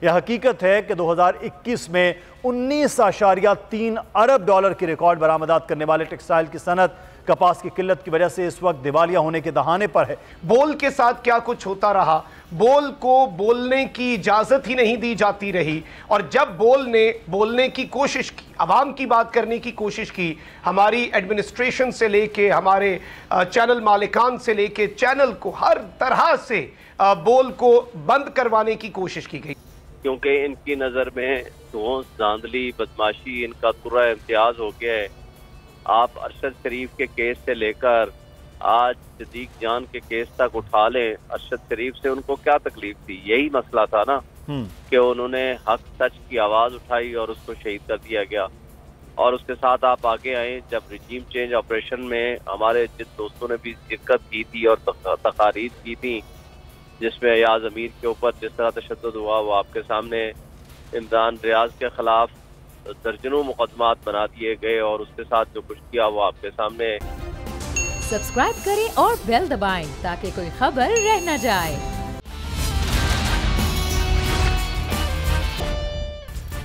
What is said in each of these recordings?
यह हकीकत है कि 2021 में 19.3 अरब डॉलर की रिकॉर्ड बरामदात करने वाले टेक्सटाइल की सनत कपास की किल्लत की वजह से इस वक्त दिवालिया होने के दहाने पर है। बोल के साथ क्या कुछ होता रहा, बोल को बोलने की इजाजत ही नहीं दी जाती रही, और जब बोल ने बोलने की कोशिश की, आवाम की बात करने की कोशिश की, हमारी एडमिनिस्ट्रेशन से लेके हमारे चैनल मालिकान से लेके चैनल को हर तरह से बोल को बंद करवाने की कोशिश की गई, क्योंकि इनकी नज़र में धोस, धांधली, बदमाशी इनका तुर्रा इम्तियाज हो गया है। आप अरशद शरीफ के केस से लेकर आज सिद्दीक जान के केस तक उठा लें, अरशद शरीफ से उनको क्या तकलीफ थी? यही मसला था ना कि उन्होंने हक सच की आवाज़ उठाई और उसको शहीद कर दिया गया। और उसके साथ आप आगे आए, जब रिजीम चेंज ऑपरेशन में हमारे जिन दोस्तों ने भी शिरकत की थी और तकारीर की थी, जिसमें अयाज अमीर के ऊपर जिस तरह तशद्दुद हुआ, वो आपके सामने इमरान रियाज के खिलाफ दर्जनों मुकदमात बना दिए गए और उसके साथ जो कुछ किया वो आपके सामने। सब्सक्राइब करें और बेल दबाएं ताकि कोई खबर रह न जाए।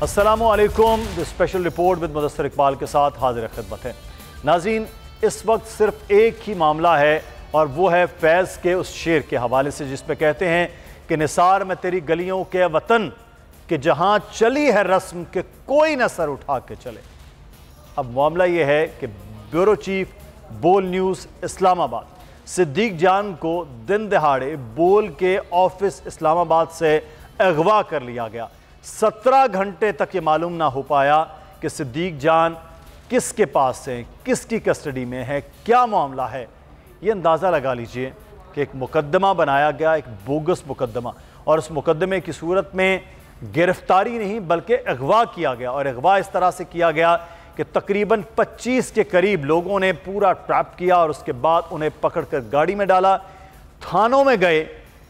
अस्सलामु अलैकुम। Special report with Mudassar Iqbal के साथ हाजिर खिदमत है। नाज़रीन, इस वक्त सिर्फ एक ही मामला है और वो है फैज़ के उस शेर के हवाले से जिसमें कहते हैं कि निसार में तेरी गलियों के वतन कि जहां चली है रस्म के कोई न सर उठा के चले। अब मामला ये है कि ब्यूरो चीफ बोल न्यूज़ इस्लामाबाद सिद्दीक जान को दिन दहाड़े बोल के ऑफिस इस्लामाबाद से अगवा कर लिया गया। 17 घंटे तक ये मालूम ना हो पाया कि सिद्दीक जान किसके पास है, किसकी कस्टडी में है, क्या मामला है। ये अंदाज़ा लगा लीजिए कि एक मुकदमा बनाया गया, एक बोगस मुकदमा, और उस मुकदमे की सूरत में गिरफ्तारी नहीं बल्कि अगवा किया गया। और अगवा इस तरह से किया गया कि तकरीबन 25 के करीब लोगों ने पूरा ट्रैप किया और उसके बाद उन्हें पकड़कर गाड़ी में डाला, थानों में गए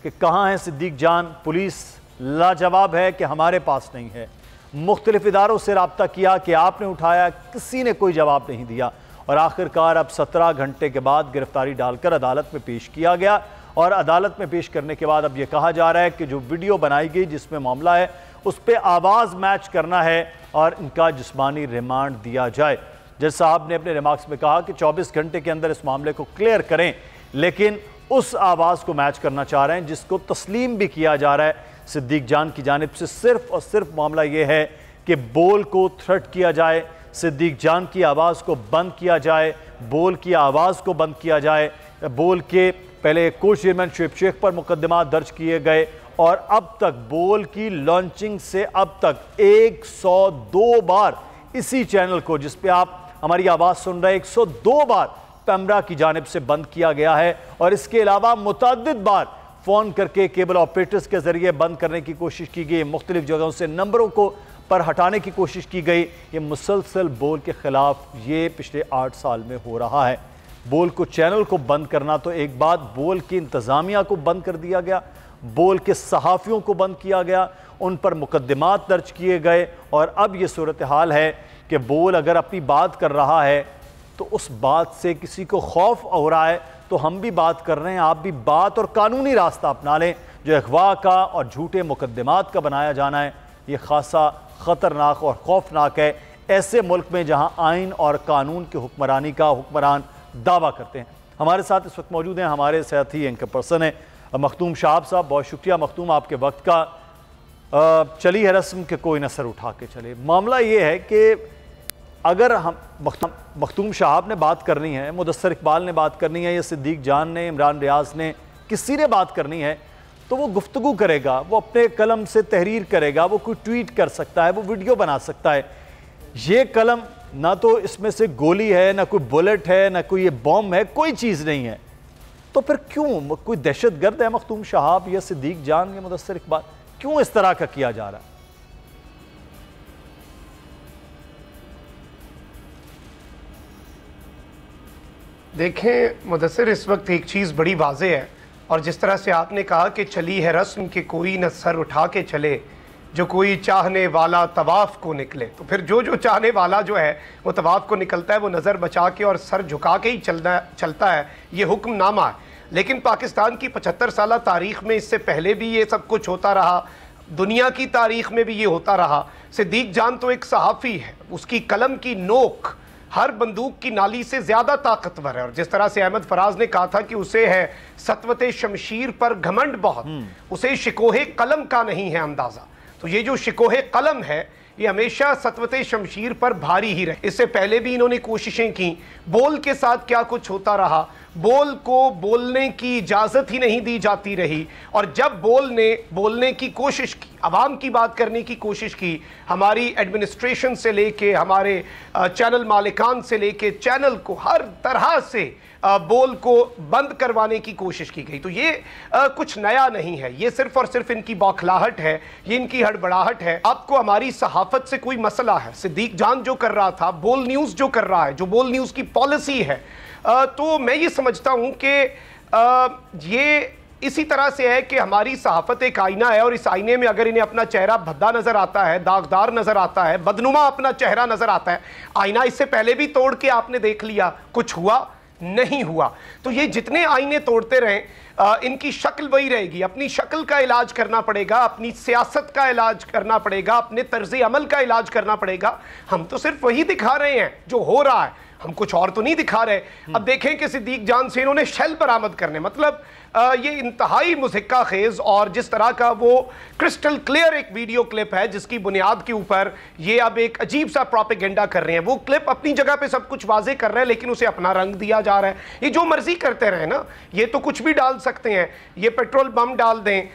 कि कहाँ है सिद्दीक जान। पुलिस लाजवाब है कि हमारे पास नहीं है। मुख्तलिफ इदारों से रब्ता किया कि आपने उठाया, किसी ने कोई जवाब नहीं दिया। और आखिरकार अब 17 घंटे के बाद गिरफ्तारी डालकर अदालत में पेश किया गया। और अदालत में पेश करने के बाद अब यह कहा जा रहा है कि जो वीडियो बनाई गई जिसमें मामला है उस पर आवाज़ मैच करना है और इनका जिस्मानी रिमांड दिया जाए। जज साहब ने अपने रिमार्क्स में कहा कि 24 घंटे के अंदर इस मामले को क्लियर करें, लेकिन उस आवाज़ को मैच करना चाह रहे हैं जिसको तस्लीम भी किया जा रहा है सिद्दीक जान की जानिब से। सिर्फ और सिर्फ मामला ये है कि बोल को थ्रेट किया जाए, सिद्दीक जान की आवाज़ को बंद किया जाए, बोल की आवाज़ को बंद किया जाए। बोल के पहले को चेयरमैन शुएब शेख पर मुकदमा दर्ज किए गए और अब तक बोल की लॉन्चिंग से अब तक 102 बार इसी चैनल को जिस पे आप हमारी आवाज़ सुन रहे हैं 102 बार पैमरा की जानिब से बंद किया गया है। और इसके अलावा मुतअद्दिद बार फ़ोन करके केबल ऑपरेटर्स के ज़रिए बंद करने की कोशिश की गई, मुख्तलिफ जगहों से नंबरों को पर हटाने की कोशिश की गई। ये मुसलसल बोल के ख़िलाफ़ ये पिछले 8 साल में हो रहा है। बोल को चैनल को बंद करना तो एक बात, बोल की इंतज़ामिया को बंद कर दिया गया, बोल के सहाफ़ियों को बंद किया गया, उन पर मुकदमात दर्ज किए गए। और अब ये सूरत हाल है कि बोल अगर अपनी बात कर रहा है तो उस बात से किसी को खौफ हो रहा है तो हम भी बात कर रहे हैं, आप भी बात और कानूनी रास्ता अपना लें। जो अगवा का और झूठे मुकदमात का बनाया जाना है ये खासा ख़तरनाक और खौफनाक है ऐसे मुल्क में जहाँ आइन और कानून की हुक्मरानी का हुक्मरान दावा करते हैं। हमारे साथ इस वक्त मौजूद हैं हमारे साथी एंकर पर्सन हैं मखदूम शाहब साहब। बहुत शुक्रिया मखदूम आपके वक्त का। चली है रस्म के कोई न सर उठा के चले। मामला ये है कि अगर हम मखदूम शाहब ने बात करनी है, मुदस्सर इकबाल ने बात करनी है, या सिद्दीक जान ने, इमरान रियाज ने, किसी ने बात करनी है तो वो गुफ्तगू करेगा, वो अपने कलम से तहरीर करेगा, वो कोई ट्वीट कर सकता है, वो वीडियो बना सकता है। ये कलम ना तो इसमें से गोली है, ना कोई बुलेट है, ना कोई ये बॉम्ब है, कोई चीज़ नहीं है। तो फिर क्यों कोई दहशतगर्द है मखदूम शाहब या सिद्दीक जान या मुदस्सर इकबाल, क्यों इस तरह का किया जा रहा है? देखें मुदस्सिर, इस वक्त एक चीज़ बड़ी वाज़ेह है, और जिस तरह से आपने कहा कि चली है रस्म कि कोई न सर उठा के चले, जो कोई चाहने वाला तवाफ़ को निकले, तो फिर जो चाहने वाला जो है वो तवाफ़ को निकलता है, वो नज़र बचा के और सर झुका के ही चलता है। ये हुक्मनामा है। लेकिन पाकिस्तान की 75 साल तारीख़ में इससे पहले भी ये सब कुछ होता रहा। दुनिया की तारीख में भी ये होता रहा। सिद्दीक जान तो एक सहाफ़ी है, उसकी कलम की नोक हर बंदूक की नाली से ज़्यादा ताकतवर है। और जिस तरह से अहमद फराज ने कहा था कि उसे है सतवते शमशीर पर घमंड बहुत, उसे शिकोहे कलम का नहीं है अंदाज़ा। तो ये जो शिकोहे कलम है ये हमेशा सतवते शमशीर पर भारी ही रहे। इससे पहले भी इन्होंने कोशिशें की, बोल के साथ क्या कुछ होता रहा, बोल को बोलने की इजाज़त ही नहीं दी जाती रही। और जब बोल ने बोलने की कोशिश की, आवाम की बात करने की कोशिश की, हमारी एडमिनिस्ट्रेशन से लेके हमारे चैनल मालिकान से लेके चैनल को हर तरह से बोल को बंद करवाने की कोशिश की गई। तो ये कुछ नया नहीं है, ये सिर्फ और सिर्फ इनकी बौखलाहट है, ये इनकी हड़बड़ाहट है। आपको हमारी सहाफत से कोई मसला है? सिद्दीक जान जो कर रहा था, बोल न्यूज़ जो कर रहा है, जो बोल न्यूज़ की पॉलिसी है, तो मैं ये समझता हूँ कि ये इसी तरह से है कि हमारी सहाफत एक आईना है और इस आईने में अगर इन्हें अपना चेहरा भद्दा नज़र आता है, दागदार नज़र आता है, बदनुमा अपना चेहरा नज़र आता है, आईना इससे पहले भी तोड़ के आपने देख लिया, कुछ हुआ नहीं हुआ। तो ये जितने आईने तोड़ते रहें, इनकी शक्ल वही रहेगी। अपनी शक्ल का इलाज करना पड़ेगा, अपनी सियासत का इलाज करना पड़ेगा, अपने तर्ज़े अमल का इलाज करना पड़ेगा। हम तो सिर्फ वही दिखा रहे हैं जो हो रहा है, हम कुछ और तो नहीं दिखा रहे। अब देखें कि सिद्दीक जान से इन्होंने शेल बरामद करने, मतलब ये इंतहाई मुज़हिक्का खेज़ और जिस तरह का वो क्रिस्टल क्लियर एक वीडियो क्लिप है जिसकी बुनियाद के ऊपर ये अब एक अजीब सा प्रोपेगेंडा कर रहे हैं। वो क्लिप अपनी जगह पे सब कुछ वाजे कर रहे हैं लेकिन उसे अपना रंग दिया जा रहा है। ये जो मर्जी करते रहे ना, ये तो कुछ भी डाल सकते हैं, ये पेट्रोल बम डाल दें,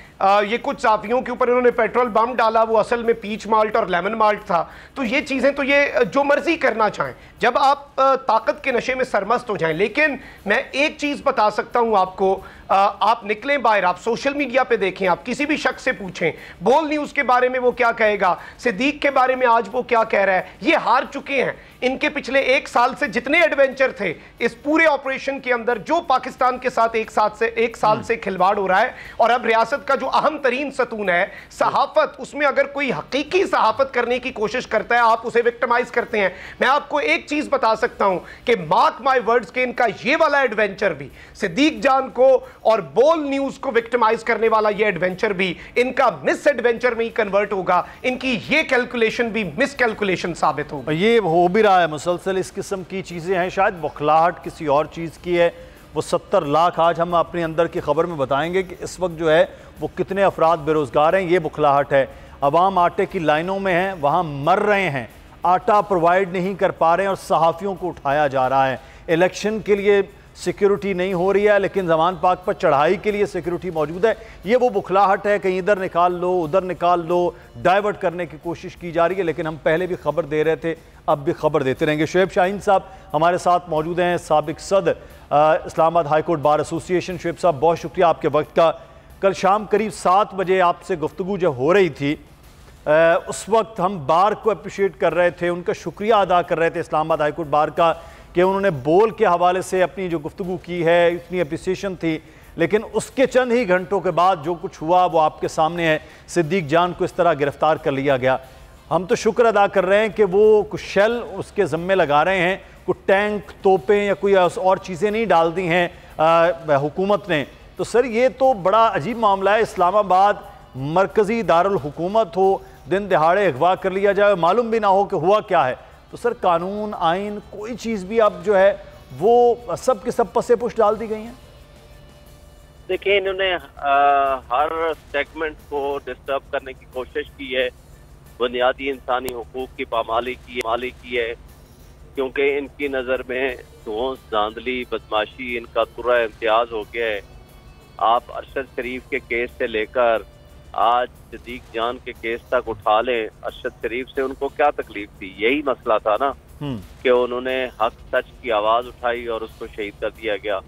ये कुछ साफियों के ऊपर इन्होंने पेट्रोल बम डाला, वो असल में पीच माल्ट और लेमन माल्ट था। तो ये चीज़ें तो ये जो मर्जी करना चाहें, जब आप ताकत के नशे में सरमस्त हो जाएं। लेकिन मैं एक चीज़ बता सकता हूं आपको, आप निकलें बाहर, आप सोशल मीडिया पे देखें, आप किसी भी शख्स से पूछें बोल न्यूज़ के बारे में वो क्या कहेगा, सिद्दीक के बारे में आज वो क्या कह रहा है। ये हार चुके हैं। इनके पिछले एक साल से जितने एडवेंचर थे इस पूरे ऑपरेशन के अंदर, जो पाकिस्तान के साथ एक साल से खिलवाड़ हो रहा है, और अब रियासत का जो अहम तरीन सतून है सहाफत, उसमें अगर कोई हकीकी सहाफत करने की कोशिश करता है आप उसे विक्टिमाइज करते हैं। मैं आपको एक चीज बता सकता हूं कि मार्क माय वर्ड्स के इनका ये वाला एडवेंचर भी, सिद्दीक जान को और बोल न्यूज को विक्टिमाइज करने वाला ये एडवेंचर भी इनका मिस एडवेंचर में ही कन्वर्ट होगा। इनकी ये कैलकुलेशन भी मिस कैलकुलेशन साबित होगी। ये हो भी रहा है, मुसलसल इस किस्म की चीज़ें हैं। शायद बौखलाहट किसी और चीज़ की है। वो 70 लाख आज हम अपने अंदर की खबर में बताएंगे कि इस वक्त जो है वो कितने अफराद बेरोज़गार हैं। ये बौखलाहट है। अवाम आटे की लाइनों में हैं, वहाँ मर रहे हैं, आटा प्रोवाइड नहीं कर पा रहे हैं और सहाफ़ियों को उठाया जा रहा है। इलेक्शन के लिए सिक्योरिटी नहीं हो रही है लेकिन ज़मान पाक पर चढ़ाई के लिए सिक्योरिटी मौजूद है। ये वो बुखलाहट है, कहीं इधर निकाल लो उधर निकाल लो, डाइवर्ट करने की कोशिश की जा रही है। लेकिन हम पहले भी खबर दे रहे थे, अब भी खबर देते रहेंगे। शुएब शाहीन साहब हमारे साथ मौजूद हैं, साबिक सदर Islamabad high court bar association. Shoaib साहब बहुत शुक्रिया आपके वक्त का। कल शाम करीब 7 बजे आपसे गुफ्तगू जब हो रही थी, उस वक्त हम बार को अप्रिशिएट कर रहे थे, उनका शुक्रिया अदा कर रहे थे इस्लामाबाद हाई कोर्ट बार का कि उन्होंने बोल के हवाले से अपनी जो गुफ्तगू की है, इतनी अप्रिसिएशन थी। लेकिन उसके चंद ही घंटों के बाद जो कुछ हुआ वो आपके सामने है। सिद्दीक जान को इस तरह गिरफ्तार कर लिया गया। हम तो शुक्र अदा कर रहे हैं कि वो कुछ शेल उसके ज़म्मे लगा रहे हैं, कुछ टैंक, तोपें या कोई और चीज़ें नहीं डाल दी हैं हुकूमत ने। तो सर ये तो बड़ा अजीब मामला है। इस्लामाबाद मरकज़ी दारुल हुकूमत हो, दिन दिहाड़े अगवा कर लिया जाए, मालूम भी ना हो कि हुआ क्या है। तो सर कानून आइन कोई चीज़ भी अब जो है वो सब के सब पसे पुश डाल दी गई हैं। देखिए इन्होंने हर सेगमेंट को डिस्टर्ब करने की कोशिश की है, बुनियादी इंसानी हुकूक की पामाली की है, क्योंकि इनकी नज़र में धोंस, धांधली, बदमाशी इनका तुर्रा इम्तियाज हो गया है। आप अरशद शरीफ के केस से लेकर आज सिद्दीक जान के केस तक उठा लें, अरशद शरीफ से उनको क्या तकलीफ थी? यही मसला था ना कि उन्होंने हक सच की आवाज़ उठाई और उसको शहीद कर दिया गया।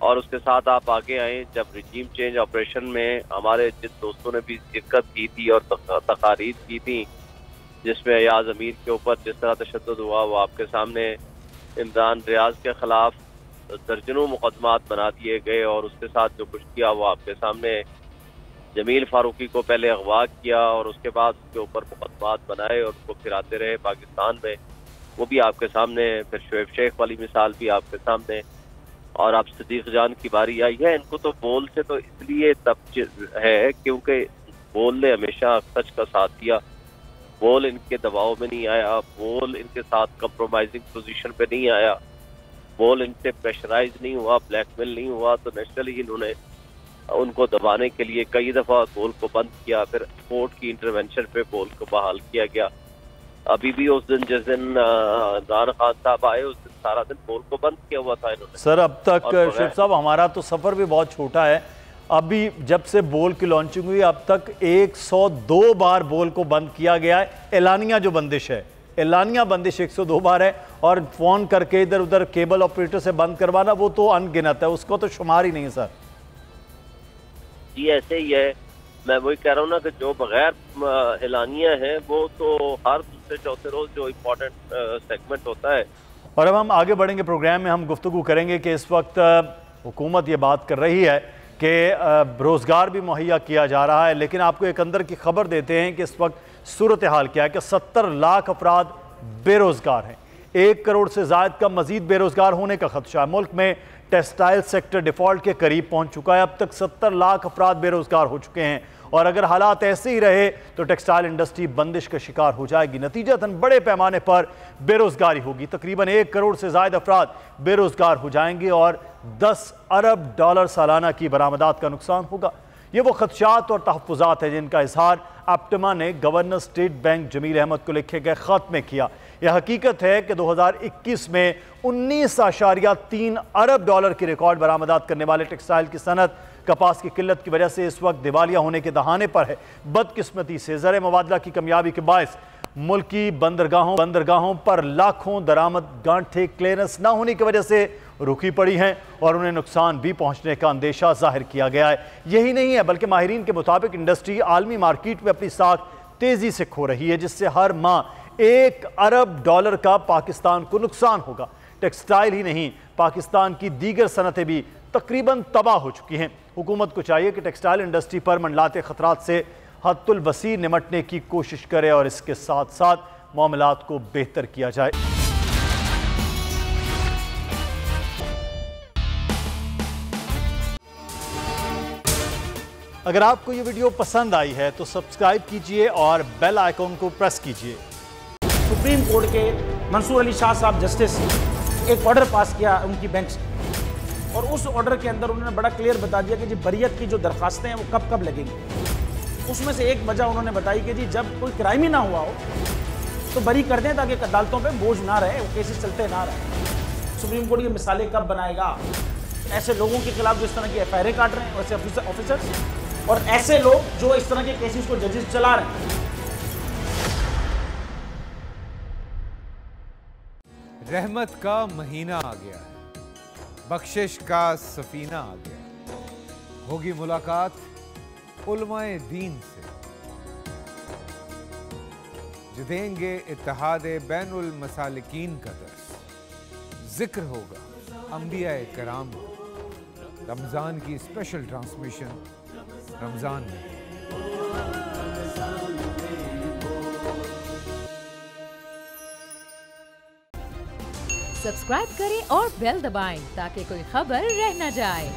और उसके साथ आप आगे आए, जब रिजीम चेंज ऑपरेशन में हमारे जिन दोस्तों ने भी शिरकत की थी और तकारीर की थी, जिसमें अयाज अमीर के ऊपर जिस तरह तशद्दुद हुआ, वो आपके सामने इमरान रियाज के खिलाफ दर्जनों मुकदमात बना दिए गए और उसके साथ जो कुछ किया वो आपके सामने। जमील फारूकी को पहले अगवा किया और उसके बाद उसके ऊपर मुकदमात बनाए और उसको फिराते रहे पाकिस्तान में, वो भी आपके सामने। फिर शुएब शेख वाली मिसाल भी आपके सामने। और अब सिद्दीक जान की बारी आई है। इनको तो बोल से तो इसलिए तब है क्योंकि बोल ने हमेशा सच का साथ दिया, बोल इनके दबाव में नहीं आया, बोल इनके साथ कंप्रोमाइजिंग पोजीशन पे नहीं आया, बोल इनसे प्रेशराइज नहीं हुआ, ब्लैकमेल नहीं हुआ। तो नेशनली इन्होंने उनको दबाने के लिए कई दफा बोल को बंद किया, फिर कोर्ट की इंटरवेंशन पे बोल को बहाल किया गया। अभी भी उस दिन जिस दिन इमरान खान साहब आए उस दिन सारा दिन बोल को बंद किया हुआ था इन्होंने। सर अब तक शेख साहब हमारा तो सफर भी बहुत छोटा है, अभी जब से बोल की लॉन्चिंग हुई अब तक 102 बार बोल को बंद किया गया है। एलानिया जो बंदिश है, एलानिया बंदिश 102 बार है, और फोन करके इधर उधर केबल ऑपरेटर से बंद करवाना वो तो अनगिनत है, उसको तो शुमार ही नहीं है सर। जी ऐसे ही है, मैं वही कह रहा हूँ ना कि जो बगैर एलानिया है वो तो हर दूसरे चौथे रोज जो इम्पोर्टेंट सेगमेंट होता है। और अब हम आगे बढ़ेंगे प्रोग्राम में, हम गुफ्तगू करेंगे कि इस वक्त हुकूमत ये बात कर रही है कि रोज़गार भी मुहैया किया जा रहा है, लेकिन आपको एक अंदर की खबर देते हैं कि इस वक्त सूरत हाल क्या है कि 70 लाख अफराद बेरोज़गार हैं। 1 करोड़ से ज़ायद का मज़ीद बेरोज़गार होने का खदशा है। मुल्क में टेक्सटाइल सेक्टर डिफ़ॉल्ट के करीब पहुंच चुका है। अब तक 70 लाख अफराद बेरोज़गार हो चुके हैं, और अगर हालात ऐसे ही रहे तो टेक्सटाइल इंडस्ट्री बंदिश का शिकार हो जाएगी। नतीजतन बड़े पैमाने पर बेरोज़गारी होगी। तकरीबन 1 करोड़ से ज़ायद अफराद बेरोज़गार हो जाएंगे और 10 अरब डॉलर सालाना की बरामदात का नुकसान होगा। ये वो खदशात और तहफ़्फ़ुज़ात हैं जिनका इजहार एप्टमा ने governor state bank Jameel Ahmed को लिखे गए ख़त में किया। यह हकीकत है कि 2021 में 19.3 अरब डॉलर की रिकॉर्ड बरामदात करने वाले टेक्सटाइल की सनत कपास की किल्लत की वजह से इस वक्त दिवालिया होने के दहाने पर है। बदकिस्मती से ज़र मुबादला की कमियाबी के बायस मुल्की बंदरगाहों पर लाखों दरामद गांठें क्लियरेंस न होने की वजह से रुकी पड़ी हैं और उन्हें नुकसान भी पहुंचने का अंदेशा जाहिर किया गया है। यही नहीं है बल्कि माहिरीन के मुताबिक इंडस्ट्री आलमी मार्केट में अपनी साख तेजी से खो रही है, जिससे हर माह 1 अरब डॉलर का पाकिस्तान को नुकसान होगा। टेक्सटाइल ही नहीं, पाकिस्तान की दीगर सनतें भी तकरीबन तबाह हो चुकी हैं। हुकूमत को चाहिए कि टेक्सटाइल इंडस्ट्री पर मंडलाते खतरात से हद्दुल वसी निमटने की कोशिश करे और इसके साथ साथ मामलात को बेहतर किया जाए। अगर आपको ये वीडियो पसंद आई है तो सब्सक्राइब कीजिए और बेल आइकॉन को प्रेस कीजिए। सुप्रीम कोर्ट के मंसूर अली शाह साहब जस्टिस एक ऑर्डर पास किया उनकी बेंच ने, और उस ऑर्डर के अंदर उन्होंने बड़ा क्लियर बता दिया कि जी बरियत की जो दरखास्तें हैं वो कब कब लगेंगी। उसमें से एक वजह उन्होंने बताई कि जी जब कोई क्राइम ही ना हुआ हो तो बरी कर दें ताकि अदालतों पे बोझ ना रहे, वो केसेस चलते ना रहे। सुप्रीम कोर्ट ये मिसालें कब बनाएगा? ऐसे लोगों के खिलाफ जो इस तरह की एफआईआर काट रहे हैं, वैसे ऑफिसर्स, और ऐसे लोग जो इस तरह के केसेस को जजेस चला रहे हैं। रहमत का महीना आ गया है, बख्शिश का सफीना आ गया, होगी मुलाकात उलमाए दीन से, जो देंगे इत्तेहादे बैनुल मसालिकीन का दर्स, जिक्र होगा अंबियाए कराम, रमज़ान की स्पेशल ट्रांसमिशन रमज़ान में। सब्सक्राइब करें और बेल दबाएं ताकि कोई खबर रह न जाए।